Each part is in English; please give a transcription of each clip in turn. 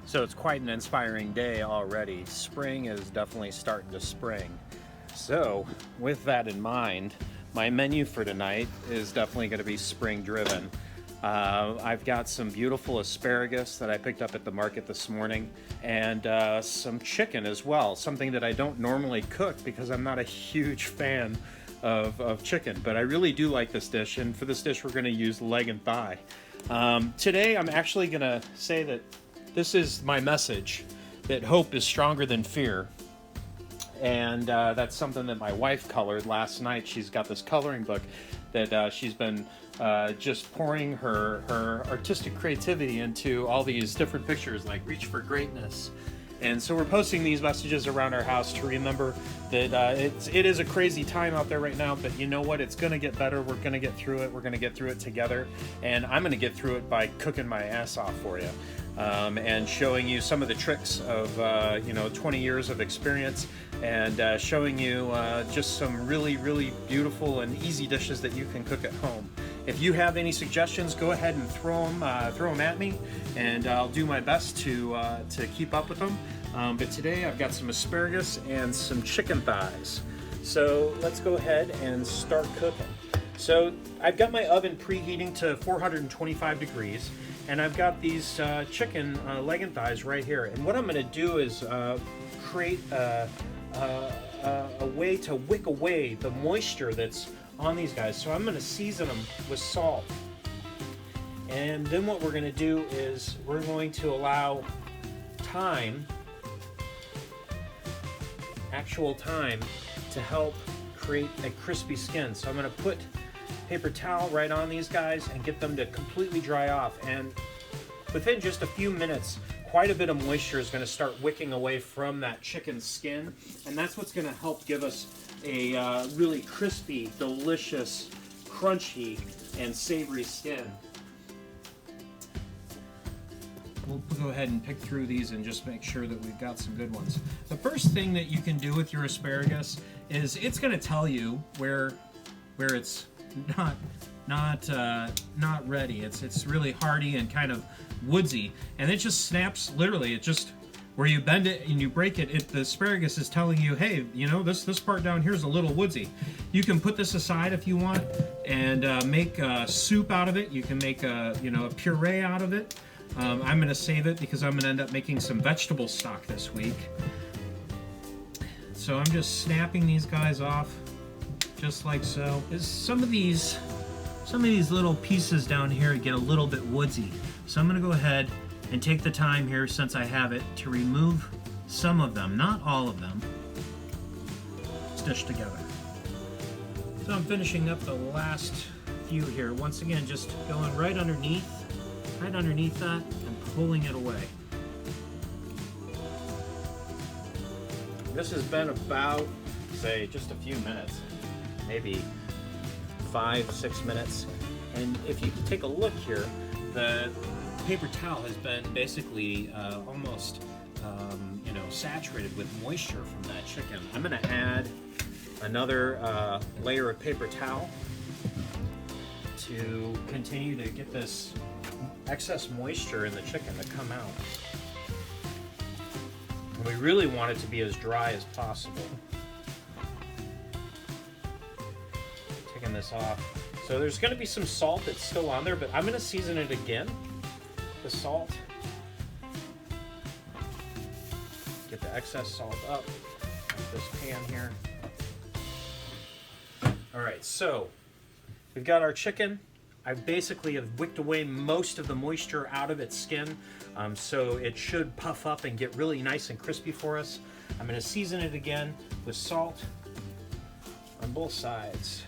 So it's quite an inspiring day already. Spring is definitely starting to spring. So with that in mind, my menu for tonight is definitely going to be spring driven. I've got some beautiful asparagus that I picked up at the market this morning, and some chicken as well, something that I don't normally cook because I'm not a huge fan of chicken, but I really do like this dish, and for this dish we're going to use leg and thigh. Today I'm actually going to say that this is my message, that hope is stronger than fear. And that's something that my wife colored last night. She's got this coloring book that she's been just pouring her artistic creativity into all these different pictures, like Reach for Greatness. And so we're posting these messages around our house to remember that it is a crazy time out there right now, but you know what? It's going to get better. We're going to get through it. We're going to get through it together. And I'm going to get through it by cooking my ass off for you. And showing you some of the tricks of 20 years of experience, and showing you just some really beautiful and easy dishes that you can cook at home. If you have any suggestions, go ahead and throw them at me, and I'll do my best to keep up with them. But today I've got some asparagus and some chicken thighs. So let's go ahead and start cooking. So I've got my oven preheating to 425 degrees. And I've got these chicken leg and thighs right here. And what I'm going to do is create a way to wick away the moisture that's on these guys. So I'm going to season them with salt. And then what we're going to do is we're going to allow time, actual time, to help create a crispy skin. So I'm going to put paper towel right on these guys and get them to completely dry off, and within just a few minutes quite a bit of moisture is going to start wicking away from that chicken skin, and that's what's going to help give us a really crispy, delicious, crunchy, and savory skin. We'll go ahead and pick through these and just make sure that we've got some good ones. The first thing that you can do with your asparagus is it's going to tell you where it's not ready. It's really hardy and kind of woodsy, and it just snaps. Literally, it just, where you bend it and you break it, the asparagus is telling you, hey, this part down here is a little woodsy. You can put this aside if you want and make a soup out of it. You can make a puree out of it. I'm going to save it because I'm going to end up making some vegetable stock this week. So I'm just snapping these guys off just like so. Some of these little pieces down here get a little bit woodsy. So I'm going to go ahead and take the time here, since I have it, to remove some of them, not all of them, stitched together. So I'm finishing up the last few here. Once again, just going right underneath that and pulling it away. This has been about, say, just a few minutes. Maybe 5-6 minutes, and if you take a look here, the paper towel has been basically almost saturated with moisture from that chicken. I'm going to add another layer of paper towel to continue to get this excess moisture in the chicken to come out. And we really want it to be as dry as possible. This off. So there's going to be some salt that's still on there, but I'm going to season it again. The salt. Get the excess salt up with this pan here. Alright, so we've got our chicken. I basically have wicked away most of the moisture out of its skin, so it should puff up and get really nice and crispy for us. I'm going to season it again with salt on both sides.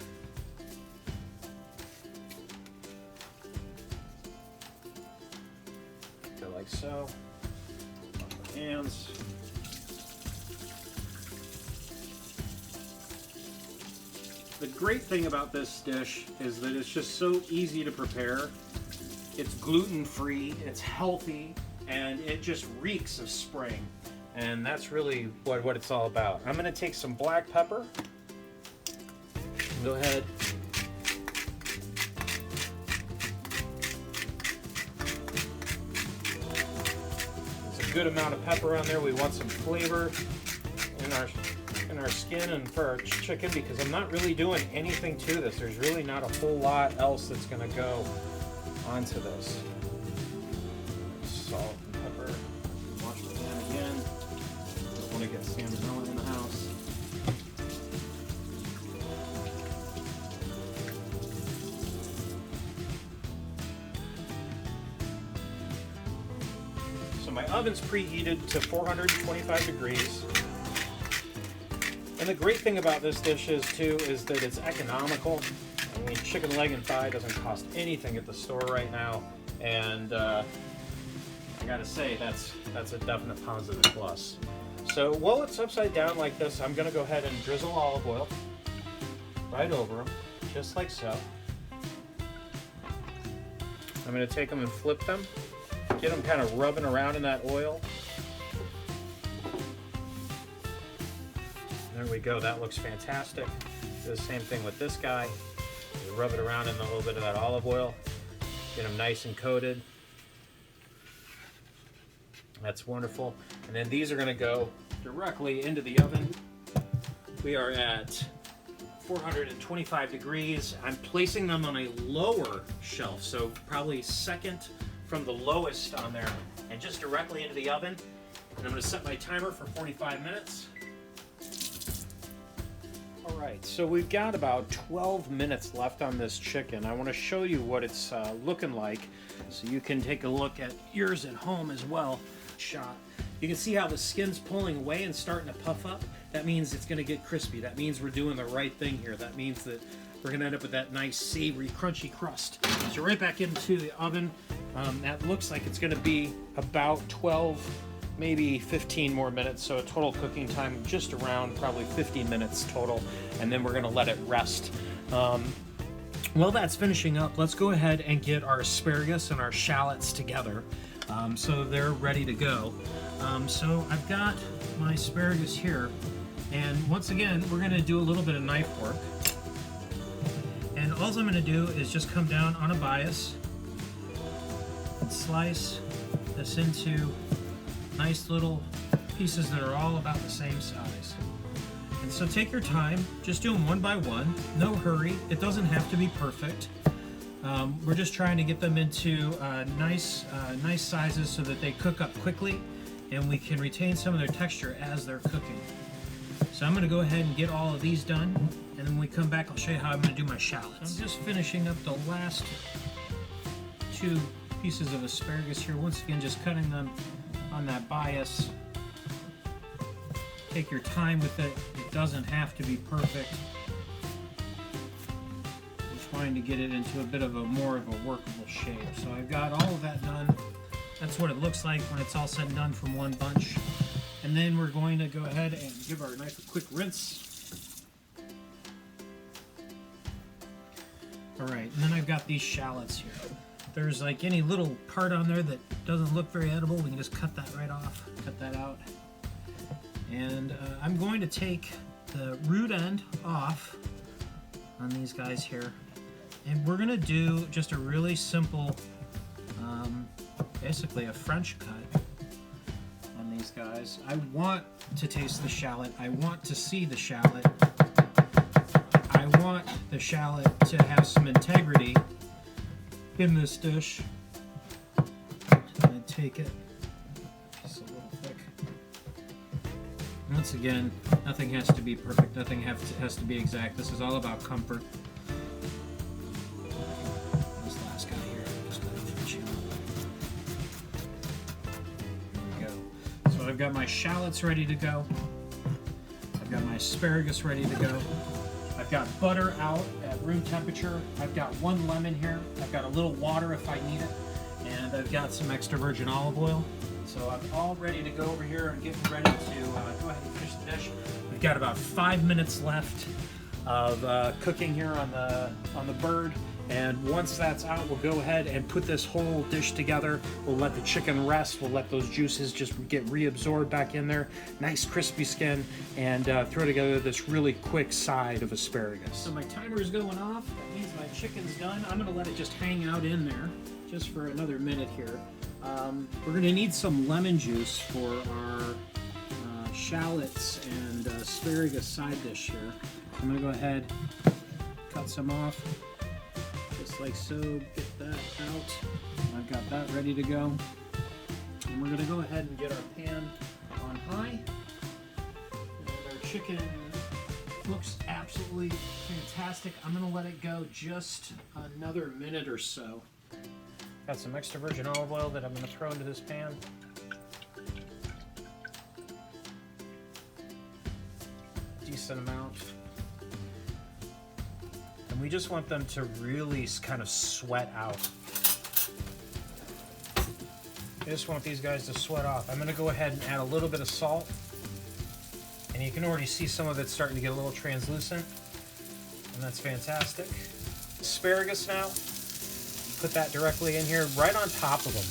Like so, on the hands. The great thing about this dish is that it's just so easy to prepare. It's gluten-free, it's healthy, and it just reeks of spring. And that's really what it's all about. I'm going to take some black pepper. Go ahead. good amount of pepper on there. We want some flavor in our skin and for our chicken, because I'm not really doing anything to this. There's really not a whole lot else that's going to go onto this. Salt and pepper. Wash the pan again. Don't want to get salmonella in the house. So my oven's preheated to 425 degrees. And the great thing about this dish is that it's economical. I mean, chicken leg and thigh doesn't cost anything at the store right now, and I gotta say that's a definite positive plus. So while it's upside down like this, I'm gonna go ahead and drizzle olive oil right over them, just like so. I'm gonna take them and flip them, get them kind of rubbing around in that oil. There we go, that looks fantastic. Do the same thing with this guy. You rub it around in a little bit of that olive oil, get them nice and coated. That's wonderful. And then these are gonna go directly into the oven. We are at 425 degrees. I'm placing them on a lower shelf, so probably second from the lowest on there, and just directly into the oven. And I'm gonna set my timer for 45 minutes. All right, so we've got about 12 minutes left on this chicken. I want to show you what it's looking like, so you can take a look at yours at home as well. Shot. You can see how the skin's pulling away and starting to puff up. That means it's going to get crispy. That means we're doing the right thing here. That means that we're going to end up with that nice, savory, crunchy crust. So right back into the oven. That looks like it's going to be about 12, maybe 15 more minutes, so a total cooking time of just around probably 50 minutes total, and then we're going to let it rest. While that's finishing up, let's go ahead and get our asparagus and our shallots together, so they're ready to go. So I've got my asparagus here, and once again we're going to do a little bit of knife work, and all I'm going to do is just come down on a bias and slice this into nice little pieces that are all about the same size. And so take your time, just do them one by one, no hurry. It doesn't have to be perfect. We're just trying to get them into nice sizes so that they cook up quickly and we can retain some of their texture as they're cooking. So I'm going to go ahead and get all of these done, and then when we come back I'll show you how I'm going to do my shallots. I'm just finishing up the last two pieces of asparagus here. Once again, just cutting them on that bias. Take your time with it. It doesn't have to be perfect. I'm trying to get it into a bit of a more of a workable shape. So I've got all of that done. That's what it looks like when it's all said and done from one bunch. And then we're going to go ahead and give our knife a quick rinse. All right, and then I've got these shallots here. If there's like any little part on there that doesn't look very edible, we can just cut that right off, cut that out. And I'm going to take the root end off on these guys here, and we're gonna do just a really simple, basically a French cut on these guys. I want to taste the shallot. I want to see the shallot. I want the shallot to have some integrity in this dish. And take it. Just a little thick. Once again, nothing has to be perfect. Nothing has to be exact. This is all about comfort. This last guy here, just gotta finish him up. There we go. So I've got my shallots ready to go. I've got my asparagus ready to go. I've got butter out at room temperature. I've got 1 lemon here. I've got a little water if I need it. And I've got some extra virgin olive oil. So I'm all ready to go over here and getting ready to go ahead and finish the dish. We've got about 5 minutes left of cooking here on the bird. And once that's out, we'll go ahead and put this whole dish together. We'll let the chicken rest. We'll let those juices just get reabsorbed back in there. Nice crispy skin, and throw together this really quick side of asparagus. So my timer is going off. That means my chicken's done. I'm gonna let it just hang out in there just for another minute here. We're going to need some lemon juice for our shallots and asparagus side dish here. I'm going to go ahead, cut some off, just like so. Get that out. I've got that ready to go. And we're going to go ahead and get our pan on high. And our chicken looks absolutely fantastic. I'm going to let it go just another minute or so. Got some extra virgin olive oil that I'm going to throw into this pan. Decent amount. And we just want them to really kind of sweat out. I just want these guys to sweat off. I'm going to go ahead and add a little bit of salt. And you can already see some of it starting to get a little translucent. And that's fantastic. Asparagus now. Put that directly in here, right on top of them.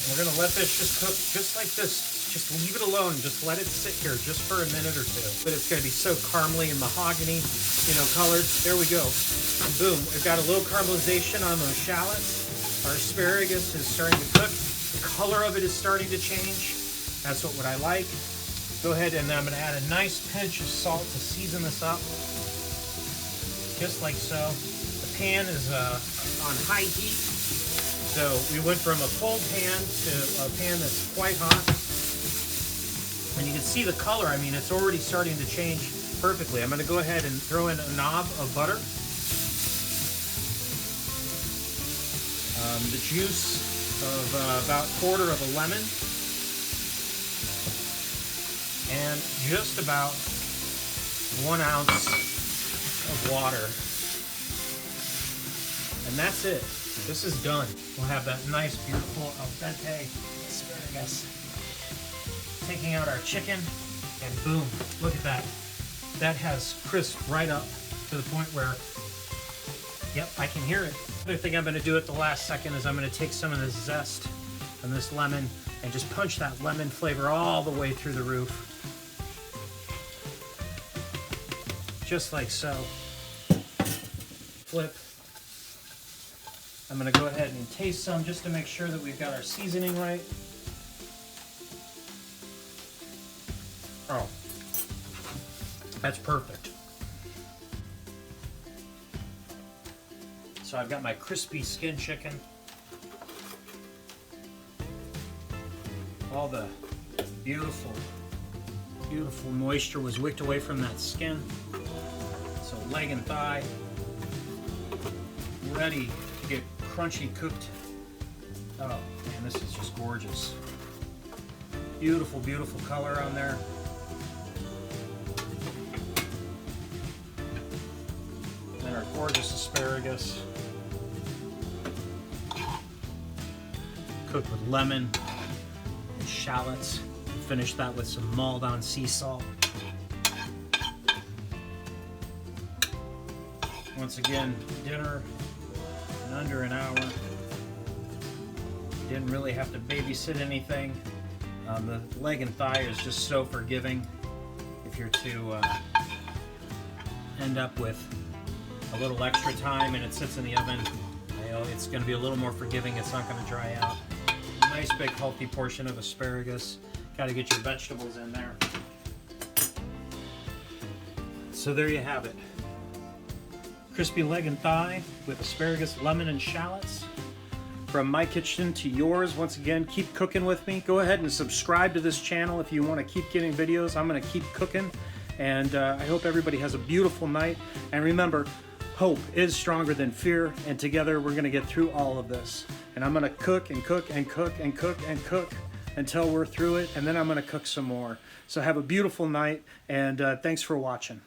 And we're going to let this just cook just like this. Just leave it alone. Just let it sit here just for a minute or two. But it's going to be so caramely and mahogany, you know, colored. There we go. And boom, we've got a little caramelization on those shallots. Our asparagus is starting to cook. The color of it is starting to change. That's what I like. Go ahead and I'm going to add a nice pinch of salt to season this up. Just like so. The pan is on high heat. So we went from a cold pan to a pan that's quite hot. And you can see the color. I mean, it's already starting to change perfectly. I'm going to go ahead and throw in a knob of butter. The juice of about a quarter of a lemon. And just about 1 ounce of water. And that's it. This is done. We'll have that nice, beautiful al dente asparagus. Taking out our chicken, and boom, look at that. That has crisp right up to the point where, yep, I can hear it. The other thing I'm going to do at the last second is I'm going to take some of this zest and this lemon and just punch that lemon flavor all the way through the roof. Just like so. Flip. I'm going to go ahead and taste some just to make sure that we've got our seasoning right. Oh, that's perfect. So I've got my crispy skin chicken. All the beautiful, beautiful moisture was wicked away from that skin. So leg and thigh, ready to get crunchy cooked. Oh man, this is just gorgeous. Beautiful, beautiful color on there. And our gorgeous asparagus. Cooked with lemon and shallots. Finish that with some mulled on sea salt. Once again, dinner in under an hour. Didn't really have to babysit anything. The leg and thigh is just so forgiving. If you're to end up with a little extra time and it sits in the oven, you know, it's going to be a little more forgiving. It's not going to dry out. Nice big healthy portion of asparagus. Got to get your vegetables in there. So there you have it. Crispy leg and thigh with asparagus, lemon, and shallots. From my kitchen to yours, once again, keep cooking with me. Go ahead and subscribe to this channel if you want to keep getting videos. I'm going to keep cooking, and I hope everybody has a beautiful night. And remember, hope is stronger than fear, and together we're going to get through all of this. And I'm going to cook and cook and cook and cook and cook until we're through it, and then I'm going to cook some more. So have a beautiful night, and thanks for watching.